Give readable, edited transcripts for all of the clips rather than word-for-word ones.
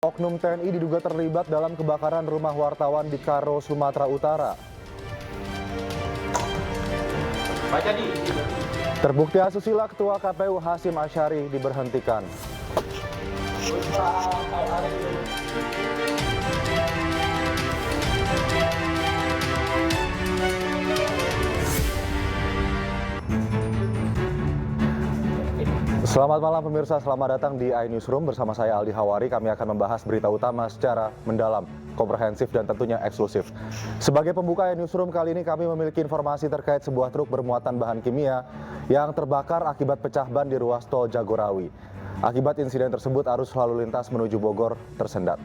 Oknum TNI diduga terlibat dalam kebakaran rumah wartawan di Karo, Sumatera Utara. Terbukti asusila Ketua KPU Hasyim Asyari diberhentikan. Selamat malam pemirsa, selamat datang di iNewsroom bersama saya Aldi Hawari. Kami akan membahas berita utama secara mendalam, komprehensif dan tentunya eksklusif. Sebagai pembuka iNewsroom kali ini kami memiliki informasi terkait sebuah truk bermuatan bahan kimia yang terbakar akibat pecah ban di ruas tol Jagorawi. Akibat insiden tersebut arus lalu lintas menuju Bogor tersendat.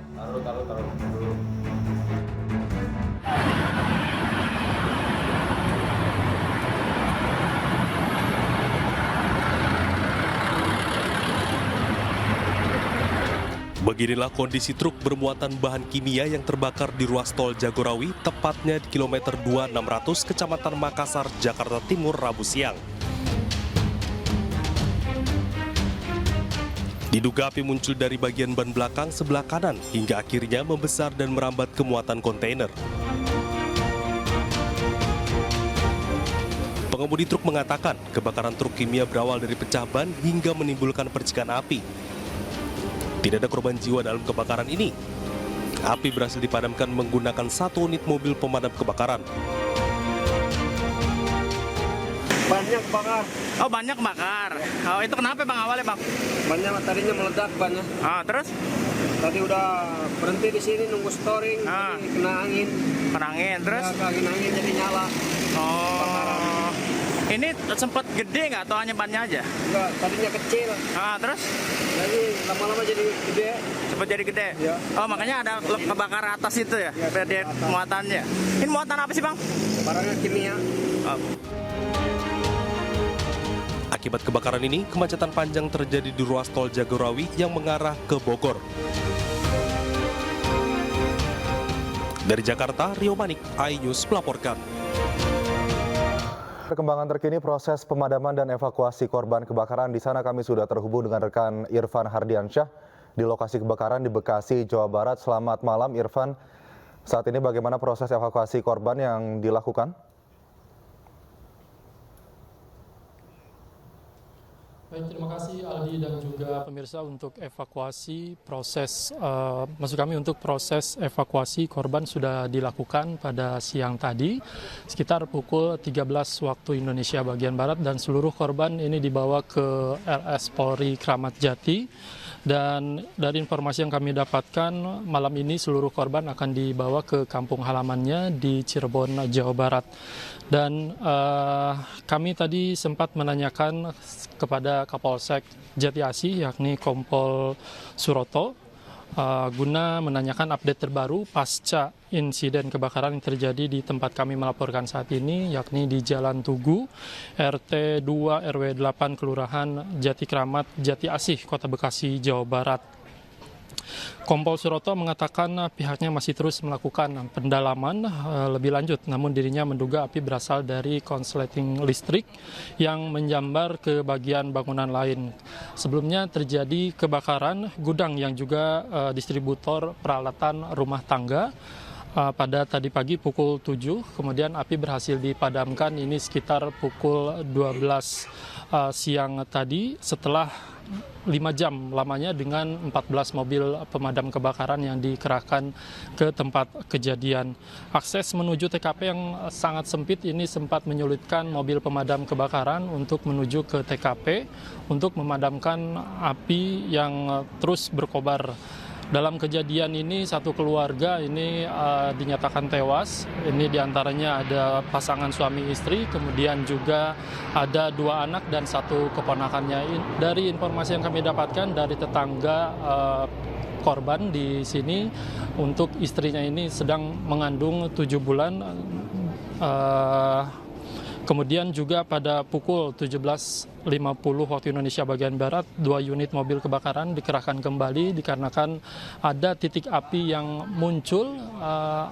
Beginilah kondisi truk bermuatan bahan kimia yang terbakar di ruas tol Jagorawi, tepatnya di kilometer 2600 Kecamatan Makassar, Jakarta Timur, Rabu siang. Diduga api muncul dari bagian ban belakang sebelah kanan hingga akhirnya membesar dan merambat ke muatan kontainer. Pengemudi truk mengatakan kebakaran truk kimia berawal dari pecah ban hingga menimbulkan percikan api. Tidak ada korban jiwa dalam kebakaran ini. Api berhasil dipadamkan menggunakan 1 unit mobil pemadam kebakaran. Banyak bakar. Oh, banyak bakar. Oh, itu kenapa Bang awalnya, Bang? Banyak tadinya meledak bannya. Ah, terus? Tadi udah berhenti di sini nunggu storing, jadi kena angin. Kena angin, terus? Ya, kena angin jadi nyala. Oh. Ini sempat gede nggak atau hanya bannya aja? Enggak, tadinya kecil. Ah, terus? Jadi lama-lama jadi gede. Cepat jadi gede? Ya. Oh, makanya ada kebakaran atas itu ya? Ya, Berarti muatannya. Ini muatan apa sih, Bang? Barangnya kimia. Oh. Akibat kebakaran ini, kemacetan panjang terjadi di ruas tol Jagorawi yang mengarah ke Bogor. Dari Jakarta, Rio Manik, iNews melaporkan. Perkembangan terkini proses pemadaman dan evakuasi korban kebakaran. Di sana kami sudah terhubung dengan rekan Irfan Hardiansyah di lokasi kebakaran di Bekasi, Jawa Barat. Selamat malam Irfan. Saat ini bagaimana proses evakuasi korban yang dilakukan? Baik, terima kasih Aldi dan juga pemirsa untuk evakuasi proses evakuasi korban sudah dilakukan pada siang tadi sekitar pukul 13 waktu Indonesia bagian Barat dan seluruh korban ini dibawa ke RS Polri Kramat Jati. Dan dari informasi yang kami dapatkan, malam ini seluruh korban akan dibawa ke kampung halamannya di Cirebon, Jawa Barat. Dan kami tadi sempat menanyakan kepada Kapolsek Jati Asih, yakni Kompol Suroto, guna menanyakan update terbaru pasca insiden kebakaran yang terjadi di tempat kami melaporkan saat ini, yakni di Jalan Tugu, RT 2 RW 8 Kelurahan Jati Kramat, Jati Asih, Kota Bekasi, Jawa Barat. Kompol Suroto mengatakan pihaknya masih terus melakukan pendalaman lebih lanjut, namun dirinya menduga api berasal dari konsleting listrik yang menjambar ke bagian bangunan lain. Sebelumnya terjadi kebakaran gudang yang juga distributor peralatan rumah tangga pada tadi pagi pukul 7, kemudian api berhasil dipadamkan ini sekitar pukul 12 siang tadi setelah 5 jam lamanya dengan 14 mobil pemadam kebakaran yang dikerahkan ke tempat kejadian. Akses menuju TKP yang sangat sempit ini sempat menyulitkan mobil pemadam kebakaran untuk menuju ke TKP untuk memadamkan api yang terus berkobar. Dalam kejadian ini satu keluarga ini dinyatakan tewas. Ini diantaranya ada pasangan suami istri, kemudian juga ada 2 anak dan 1 keponakannya. Dari informasi yang kami dapatkan dari tetangga korban di sini, untuk istrinya ini sedang mengandung 7 bulan. Kemudian juga pada pukul 17.50 waktu Indonesia bagian Barat, 2 unit mobil kebakaran dikerahkan kembali dikarenakan ada titik api yang muncul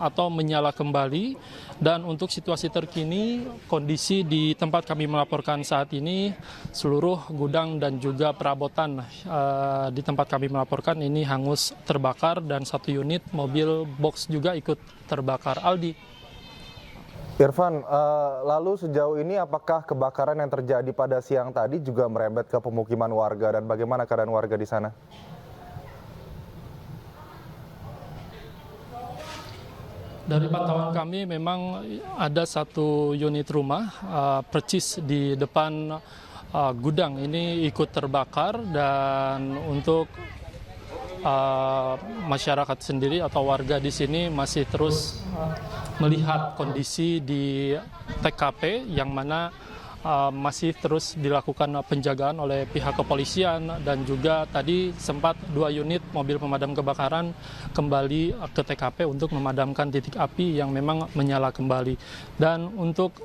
atau menyala kembali. Dan untuk situasi terkini, kondisi di tempat kami melaporkan saat ini, seluruh gudang dan juga perabotan di tempat kami melaporkan ini hangus terbakar dan 1 unit mobil box juga ikut terbakar. Aldi. Irfan, lalu sejauh ini apakah kebakaran yang terjadi pada siang tadi juga merembet ke pemukiman warga dan bagaimana keadaan warga di sana? Dari pantauan kami memang ada 1 unit rumah percis di depan gudang ini ikut terbakar, dan untuk masyarakat sendiri atau warga di sini masih terus melihat kondisi di TKP yang mana masih terus dilakukan penjagaan oleh pihak kepolisian, dan juga tadi sempat 2 unit mobil pemadam kebakaran kembali ke TKP untuk memadamkan titik api yang memang menyala kembali. Dan untuk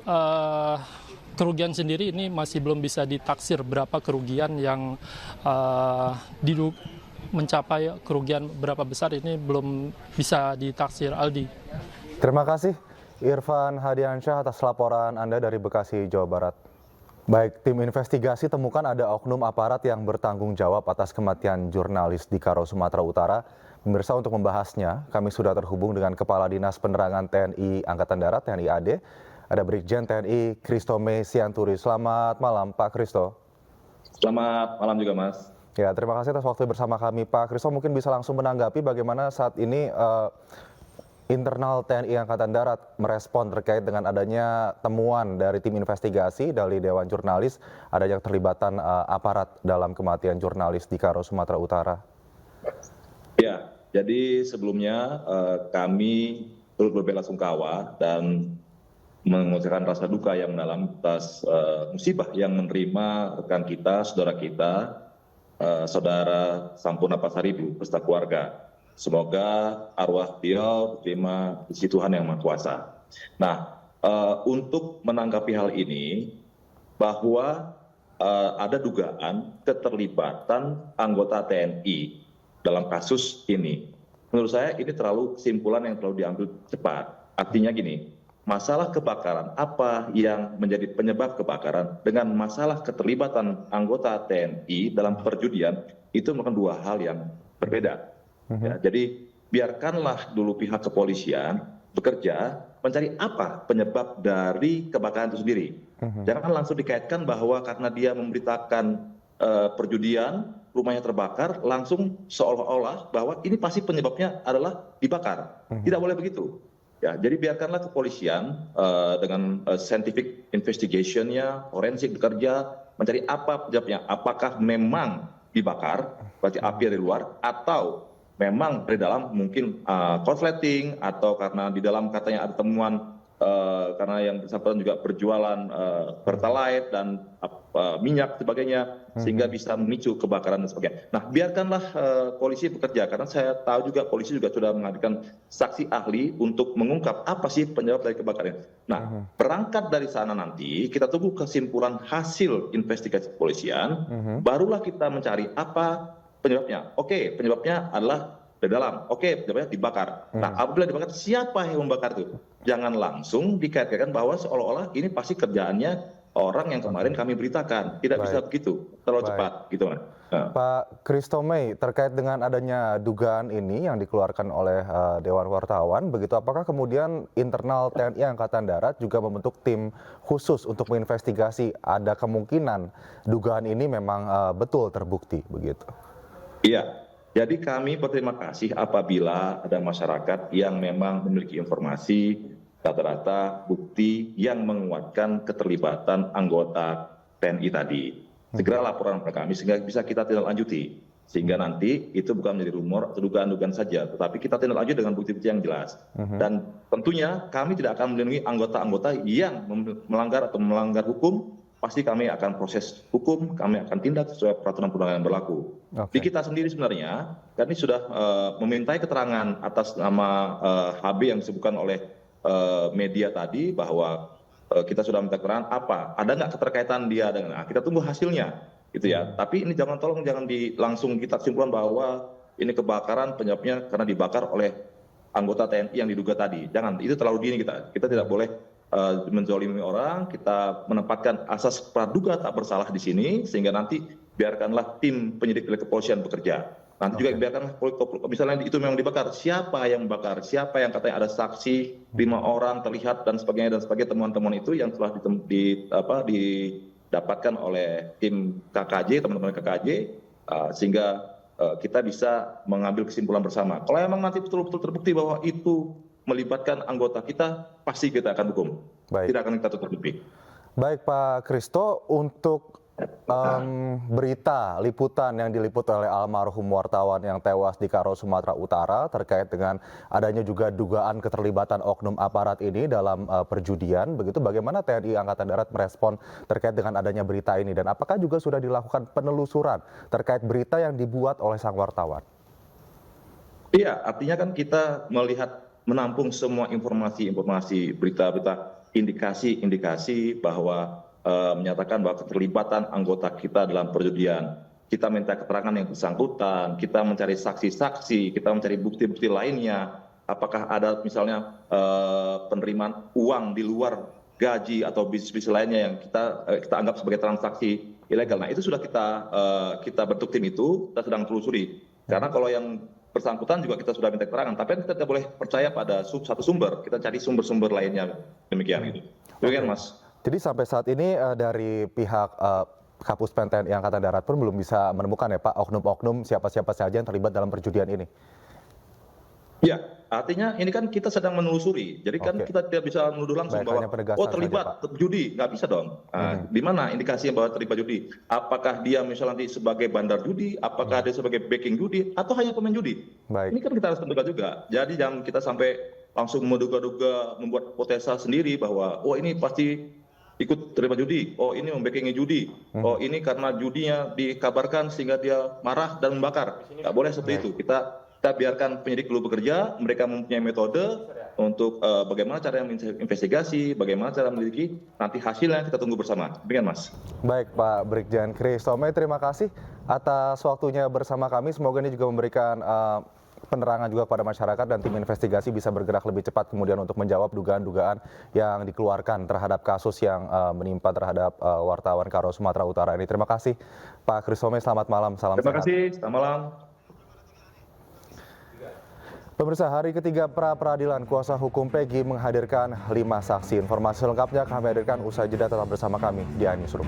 kerugian sendiri ini masih belum bisa ditaksir berapa kerugian yang mencapai kerugian berapa besar, ini belum bisa ditaksir, Aldi. Terima kasih Irfan Hadiansyah atas laporan Anda dari Bekasi, Jawa Barat. Baik, tim investigasi temukan ada oknum aparat yang bertanggung jawab atas kematian jurnalis di Karo, Sumatera Utara. Pemirsa, untuk membahasnya, kami sudah terhubung dengan Kepala Dinas Penerangan TNI Angkatan Darat, TNI AD. Ada Brigjen TNI Christomay Sianturi. Selamat malam, Pak Christo. Selamat malam juga, Mas. Ya, terima kasih atas waktu bersama kami. Pak Christo mungkin bisa langsung menanggapi bagaimana saat ini internal TNI Angkatan Darat merespon terkait dengan adanya temuan dari tim investigasi dari Dewan Jurnalis, adanya keterlibatan aparat dalam kematian jurnalis di Karo, Sumatera Utara. Ya, jadi sebelumnya kami turut berbelasungkawa dan mengucapkan rasa duka yang mendalam atas musibah yang menerima rekan kita, saudara kita, Saudara Sampurna Pasaribu beserta keluarga. Semoga arwah beliau diterima di sisi Tuhan Yang Maha Kuasa. Nah, untuk menanggapi hal ini, bahwa ada dugaan keterlibatan anggota TNI dalam kasus ini. Menurut saya ini terlalu kesimpulan yang terlalu diambil cepat. Artinya gini, masalah kebakaran, apa yang menjadi penyebab kebakaran dengan masalah keterlibatan anggota TNI dalam perjudian, itu merupakan 2 hal yang berbeda. Ya, jadi biarkanlah dulu pihak kepolisian bekerja mencari apa penyebab dari kebakaran itu sendiri. Jangan langsung dikaitkan bahwa karena dia memberitakan perjudian, rumahnya terbakar, langsung seolah-olah bahwa ini pasti penyebabnya adalah dibakar. Tidak boleh begitu. Ya, jadi biarkanlah kepolisian dengan scientific investigation-nya, forensik bekerja, mencari apa penyebabnya. Apakah memang dibakar, berarti api dari luar, atau memang dari dalam mungkin korsleting, atau karena di dalam katanya ada temuan karena yang bersangkutan juga berjualan pertalite dan minyak sebagainya, sehingga bisa memicu kebakaran dan sebagainya. Nah, biarkanlah polisi bekerja, karena saya tahu juga polisi juga sudah menghadirkan saksi ahli untuk mengungkap apa sih penyebab dari kebakaran. Nah, berangkat dari sana nanti kita tunggu kesimpulan hasil investigasi kepolisian, barulah kita mencari apa penyebabnya. Oke, penyebabnya adalah dari dalam. Oke, penyebabnya dibakar. Nah, apabila dibakar, siapa yang membakar itu? Jangan langsung dikaitkan bahwa seolah-olah ini pasti kerjaannya orang yang kemarin kami beritakan. Tidak bisa begitu, terlalu cepat gitu kan. Pak Christomay, terkait dengan adanya dugaan ini yang dikeluarkan oleh Dewan Wartawan, begitu apakah kemudian internal TNI Angkatan Darat juga membentuk tim khusus untuk menginvestigasi, ada kemungkinan dugaan ini memang betul terbukti begitu? Iya, jadi kami berterima kasih apabila ada masyarakat yang memang memiliki informasi, data-data, bukti yang menguatkan keterlibatan anggota TNI tadi. Segera laporan kepada kami sehingga bisa kita tindak lanjuti. Sehingga nanti itu bukan menjadi rumor atau dugaan-dugaan saja, tetapi kita tindak lanjut dengan bukti-bukti yang jelas. Dan tentunya kami tidak akan melindungi anggota-anggota yang melanggar atau melanggar hukum. Pasti kami akan proses hukum, kami akan tindak sesuai peraturan perundangan yang berlaku. Di kita sendiri sebenarnya, kami sudah memintai keterangan atas nama HB yang disebutkan oleh media tadi, bahwa kita sudah minta keterangan apa, ada nggak keterkaitan dia dengan, nah, kita tunggu hasilnya, gitu ya. Tapi ini tolong jangan langsung kita simpulkan bahwa ini kebakaran penyebabnya karena dibakar oleh anggota TNI yang diduga tadi. Jangan, itu terlalu dini kita tidak boleh menzolimi orang, kita menempatkan asas praduga tak bersalah di sini, sehingga nanti biarkanlah tim penyidik dari kepolisian bekerja. Nanti juga biarkanlah misalnya itu memang dibakar, siapa yang membakar, siapa yang katanya ada saksi 5 orang terlihat dan sebagainya temuan-temuan itu yang telah didapatkan oleh tim KKJ, teman-teman KKJ, sehingga kita bisa mengambil kesimpulan bersama. Kalau memang nanti betul-betul terbukti bahwa itu melibatkan anggota kita, pasti kita akan hukum. Baik. Tidak akan kita tutup-tutupi. Baik Pak Kristo, untuk berita liputan yang diliput oleh almarhum wartawan yang tewas di Karo, Sumatera Utara terkait dengan adanya juga dugaan keterlibatan oknum aparat ini dalam perjudian, begitu bagaimana TNI Angkatan Darat merespon terkait dengan adanya berita ini dan apakah juga sudah dilakukan penelusuran terkait berita yang dibuat oleh sang wartawan? Iya, artinya kan kita menampung semua informasi-informasi, berita-berita, indikasi-indikasi bahwa menyatakan bahwa keterlibatan anggota kita dalam perjudian. Kita minta keterangan yang bersangkutan, kita mencari saksi-saksi, kita mencari bukti-bukti lainnya. Apakah ada misalnya penerimaan uang di luar gaji atau bisnis-bisnis lainnya yang kita anggap sebagai transaksi ilegal. Nah itu sudah kita bentuk tim itu, kita sedang telusuri. Karena kalau yang bersangkutan juga kita sudah minta keterangan, tapi kita tidak boleh percaya pada satu sumber, kita cari sumber-sumber lainnya, demikian gitu. Demikian Mas. Jadi sampai saat ini dari pihak Kapuspen TNI Angkatan Darat pun belum bisa menemukan ya Pak oknum-oknum siapa-siapa saja yang terlibat dalam perjudian ini. Ya, artinya ini kan kita sedang menelusuri, jadi kan kita tidak bisa menuduh langsung bahwa terlibat judi, nggak bisa dong. Di mana indikasi bahwa terlibat judi? Apakah dia misalnya nanti sebagai bandar judi, apakah dia sebagai backing judi, atau hanya pemain judi? Baik. Ini kan kita harus tentukan juga. Jadi jangan kita sampai langsung menduga-duga, membuat hipotesa sendiri bahwa ini pasti ikut terlibat judi, ini membackingi judi, ini karena judinya dikabarkan sehingga dia marah dan membakar. Nggak boleh seperti itu. Kita biarkan penyidik dulu bekerja, mereka mempunyai metode untuk bagaimana cara investigasi, bagaimana cara menyelidiki, nanti hasilnya kita tunggu bersama. Demikian Mas. Baik Pak Brigjen Kristome, terima kasih atas waktunya bersama kami. Semoga ini juga memberikan penerangan juga kepada masyarakat dan tim investigasi bisa bergerak lebih cepat kemudian untuk menjawab dugaan-dugaan yang dikeluarkan terhadap kasus yang menimpa terhadap wartawan Karo, Sumatera Utara ini. Terima kasih Pak Kristome, selamat malam, salam Terima sehat. kasih, selamat malam. Pemirsa, hari ketiga pra-peradilan kuasa hukum Peggy menghadirkan 5 saksi. Informasi lengkapnya kami hadirkan usai jeda, tetap bersama kami di iNewsroom.